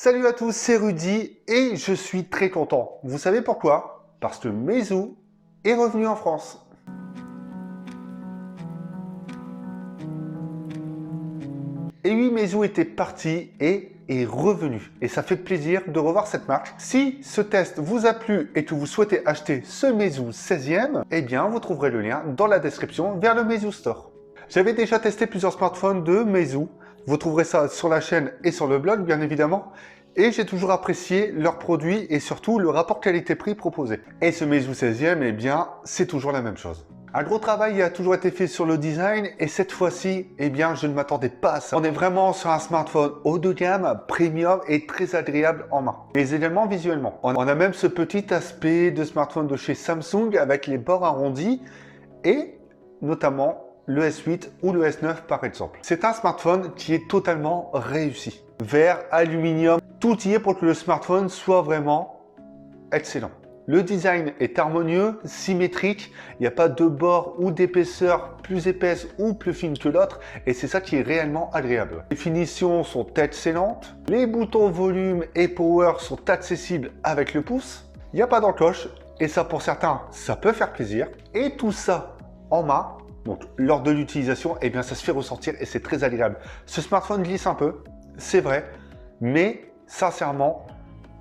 Salut à tous, c'est Rudy et je suis très content. Vous savez pourquoi? Parce que Meizu est revenu en France. Et oui, Meizu était parti et est revenu. Et ça fait plaisir de revoir cette marque. Si ce test vous a plu et que vous souhaitez acheter ce Meizu 16e, eh bien vous trouverez le lien dans la description vers le Meizu Store. J'avais déjà testé plusieurs smartphones de Meizu. Vous trouverez ça sur la chaîne et sur le blog, bien évidemment. Et j'ai toujours apprécié leurs produits et surtout le rapport qualité-prix proposé. Et ce Meizu 16e, eh bien, c'est toujours la même chose. Un gros travail a toujours été fait sur le design et cette fois-ci, eh bien, je ne m'attendais pas à ça. On est vraiment sur un smartphone haut de gamme, premium et très agréable en main. Mais également visuellement. On a même ce petit aspect de smartphone de chez Samsung avec les bords arrondis et notamment le S8 ou le S9 par exemple. C'est un smartphone qui est totalement réussi. Verre, aluminium, tout y est pour que le smartphone soit vraiment excellent. Le design est harmonieux, symétrique, il n'y a pas de bord ou d'épaisseur plus épaisse ou plus fine que l'autre et c'est ça qui est réellement agréable. Les finitions sont excellentes, les boutons volume et power sont accessibles avec le pouce, il n'y a pas d'encoche et ça pour certains, ça peut faire plaisir. Et tout ça en main. Donc, lors de l'utilisation, eh bien, ça se fait ressentir et c'est très agréable. Ce smartphone glisse un peu, c'est vrai, mais sincèrement,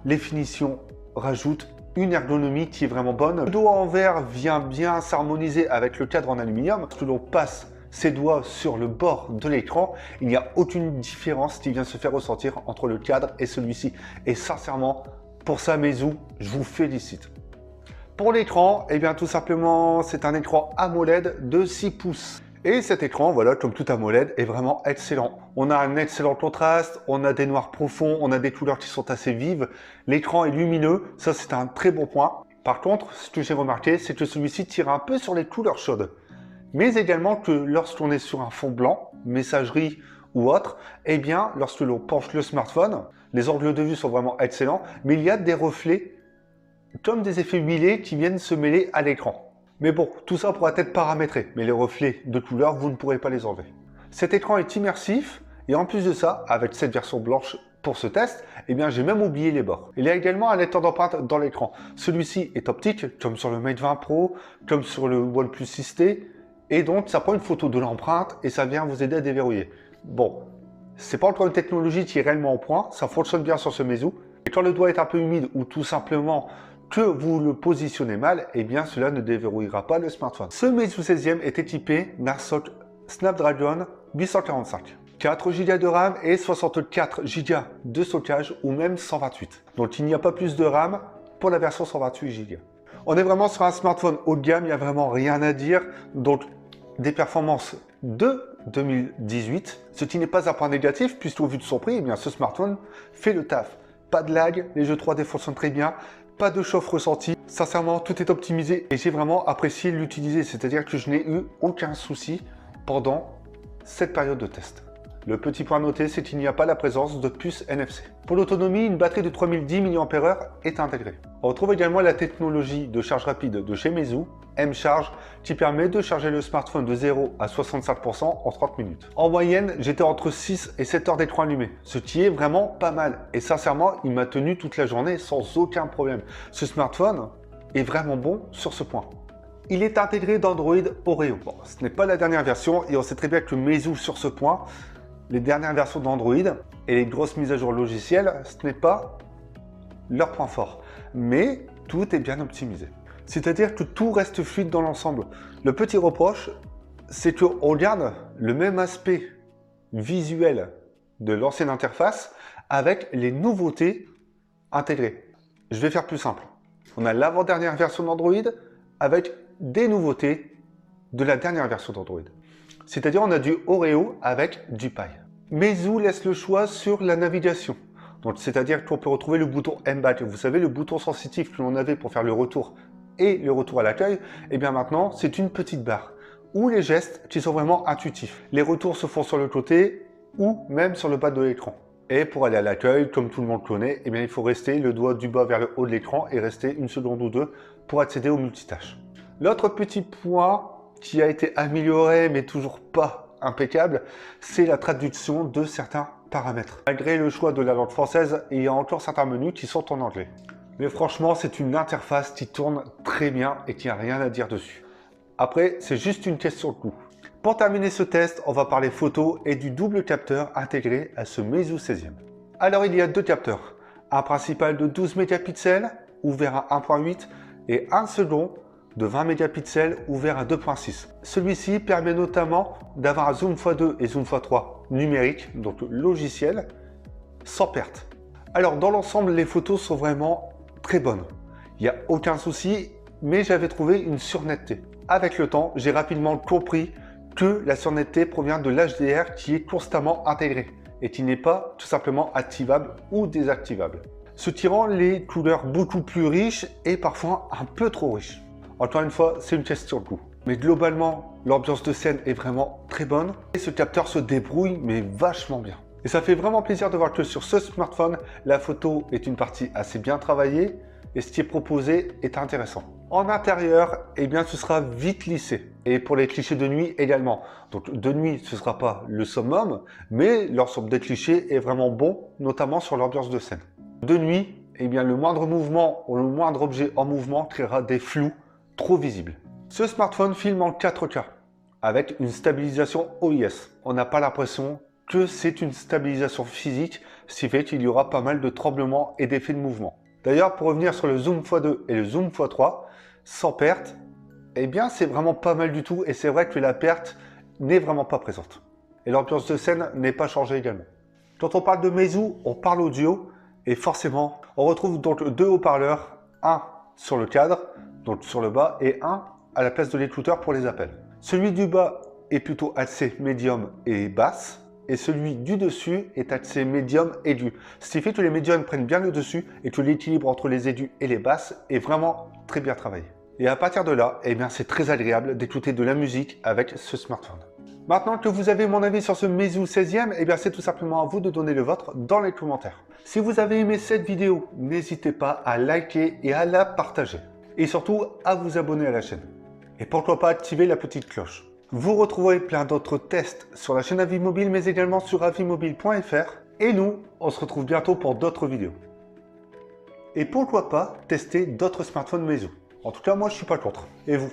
les finitions rajoutent une ergonomie qui est vraiment bonne. Le doigt en verre vient bien s'harmoniser avec le cadre en aluminium. Lorsque l'on passe ses doigts sur le bord de l'écran, il n'y a aucune différence qui vient se faire ressentir entre le cadre et celui-ci. Et sincèrement, pour ça, Meizu, je vous félicite. Pour l'écran, eh bien tout simplement, c'est un écran AMOLED de 6 pouces. Et cet écran, voilà, comme tout AMOLED, est vraiment excellent. On a un excellent contraste, on a des noirs profonds, on a des couleurs qui sont assez vives. L'écran est lumineux, ça c'est un très bon point. Par contre, ce que j'ai remarqué, c'est que celui-ci tire un peu sur les couleurs chaudes. Mais également que lorsqu'on est sur un fond blanc, messagerie ou autre, eh bien, lorsque l'on penche le smartphone, les angles de vue sont vraiment excellents, mais il y a des reflets comme des effets huilés qui viennent se mêler à l'écran. Mais bon, tout ça pourra être paramétré, mais les reflets de couleur, vous ne pourrez pas les enlever. Cet écran est immersif, et en plus de ça, avec cette version blanche pour ce test, eh bien j'ai même oublié les bords. Il y a également un lecteur d'empreinte dans l'écran. Celui-ci est optique, comme sur le Mate 20 Pro, comme sur le OnePlus 6T, et donc ça prend une photo de l'empreinte et ça vient vous aider à déverrouiller. Bon, c'est pas encore une technologie qui est réellement au point, ça fonctionne bien sur ce Meizu, et quand le doigt est un peu humide ou tout simplement que vous le positionnez mal, eh bien cela ne déverrouillera pas le smartphone. Ce Meizu 16e est équipé d'un socle Snapdragon 845. 4 Go de RAM et 64 Go de stockage ou même 128. Donc il n'y a pas plus de RAM pour la version 128 Go. On est vraiment sur un smartphone haut de gamme, il n'y a vraiment rien à dire. Donc des performances de 2018, ce qui n'est pas un point négatif puisqu'au vu de son prix, eh bien, ce smartphone fait le taf. Pas de lag, les jeux 3D fonctionnent très bien, pas de chauffe ressenti. Sincèrement, tout est optimisé et j'ai vraiment apprécié l'utiliser. C'est-à-dire que je n'ai eu aucun souci pendant cette période de test. Le petit point à noter, c'est qu'il n'y a pas la présence de puce NFC. Pour l'autonomie, une batterie de 3010 mAh est intégrée. On retrouve également la technologie de charge rapide de chez Meizu, M-Charge, qui permet de charger le smartphone de 0 à 65% en 30 minutes. En moyenne, j'étais entre 6 et 7 heures d'écran allumé, ce qui est vraiment pas mal. Et sincèrement, il m'a tenu toute la journée sans aucun problème. Ce smartphone est vraiment bon sur ce point. Il est intégré d'Android Oreo. Bon, ce n'est pas la dernière version et on sait très bien que Meizu sur ce point, les dernières versions d'Android et les grosses mises à jour logicielles, ce n'est pas leur point fort. Mais tout est bien optimisé. C'est-à-dire que tout reste fluide dans l'ensemble. Le petit reproche, c'est qu'on garde le même aspect visuel de l'ancienne interface avec les nouveautés intégrées. Je vais faire plus simple. On a l'avant-dernière version d'Android avec des nouveautés de la dernière version d'Android. C'est-à-dire on a du Oreo avec du Pie. Meizu laisse le choix sur la navigation. Donc c'est-à-dire qu'on peut retrouver le bouton M-Back. Vous savez, le bouton sensitif que l'on avait pour faire le retour et le retour à l'accueil, et bien maintenant c'est une petite barre ou les gestes qui sont vraiment intuitifs. Les retours se font sur le côté ou même sur le bas de l'écran. Et pour aller à l'accueil, comme tout le monde connaît, eh bien, il faut rester le doigt du bas vers le haut de l'écran et rester une seconde ou deux pour accéder aux multitâches. L'autre petit point qui a été amélioré mais toujours pas impeccable, c'est la traduction de certains paramètres. Malgré le choix de la langue française, il y a encore certains menus qui sont en anglais. Mais franchement, c'est une interface qui tourne très bien et qui n'a rien à dire dessus. Après, c'est juste une question de goût. Pour terminer ce test, on va parler photo et du double capteur intégré à ce Meizu 16e. Alors, il y a deux capteurs. Un principal de 12 mégapixels, ouvert à 1.8, et un second de 20 mégapixels, ouvert à 2.6. Celui-ci permet notamment d'avoir un zoom x2 et zoom x3 numérique, donc logiciel, sans perte. Alors, dans l'ensemble, les photos sont vraiment très bonnes. Il n'y a aucun souci, mais j'avais trouvé une surnetteté. Avec le temps, j'ai rapidement compris que la surnetteté provient de l'HDR qui est constamment intégré et qui n'est pas tout simplement activable ou désactivable. Ce qui rend les couleurs beaucoup plus riches et parfois un peu trop riches. Encore une fois, c'est une question de goût. Mais globalement, l'ambiance de scène est vraiment très bonne et ce capteur se débrouille mais vachement bien. Et ça fait vraiment plaisir de voir que sur ce smartphone, la photo est une partie assez bien travaillée et ce qui est proposé est intéressant. En intérieur, eh bien, ce sera vite lissé. Et pour les clichés de nuit également. Donc de nuit, ce ne sera pas le summum, mais l'ensemble des clichés est vraiment bon, notamment sur l'ambiance de scène. De nuit, eh bien, le moindre mouvement ou le moindre objet en mouvement créera des flous trop visibles. Ce smartphone filme en 4K avec une stabilisation OIS. On n'a pas l'impression que c'est une stabilisation physique, ce qui fait qu'il y aura pas mal de tremblements et d'effets de mouvement. D'ailleurs, pour revenir sur le zoom x2 et le zoom x3, sans perte, eh bien c'est vraiment pas mal du tout et c'est vrai que la perte n'est vraiment pas présente. Et l'ambiance de scène n'est pas changée également. Quand on parle de Meizu, on parle audio et forcément, on retrouve donc deux haut-parleurs, un sur le cadre, donc sur le bas, et un à la place de l'écouteur pour les appels. Celui du bas est plutôt axé médium et basse, et celui du dessus est axé médium aigu. Ce qui fait que les médiums prennent bien le dessus et que l'équilibre entre les aigus et les basses est vraiment très bien travaillé. Et à partir de là, eh bien c'est très agréable d'écouter de la musique avec ce smartphone. Maintenant que vous avez mon avis sur ce Meizu 16e, eh bien c'est tout simplement à vous de donner le vôtre dans les commentaires. Si vous avez aimé cette vidéo, n'hésitez pas à liker et à la partager. Et surtout à vous abonner à la chaîne. Et pourquoi pas activer la petite cloche. Vous retrouverez plein d'autres tests sur la chaîne Avis Mobile, mais également sur avimobile.fr. Et nous, on se retrouve bientôt pour d'autres vidéos. Et pourquoi pas tester d'autres smartphones Meizu. En tout cas, moi, je suis pas contre. Et vous?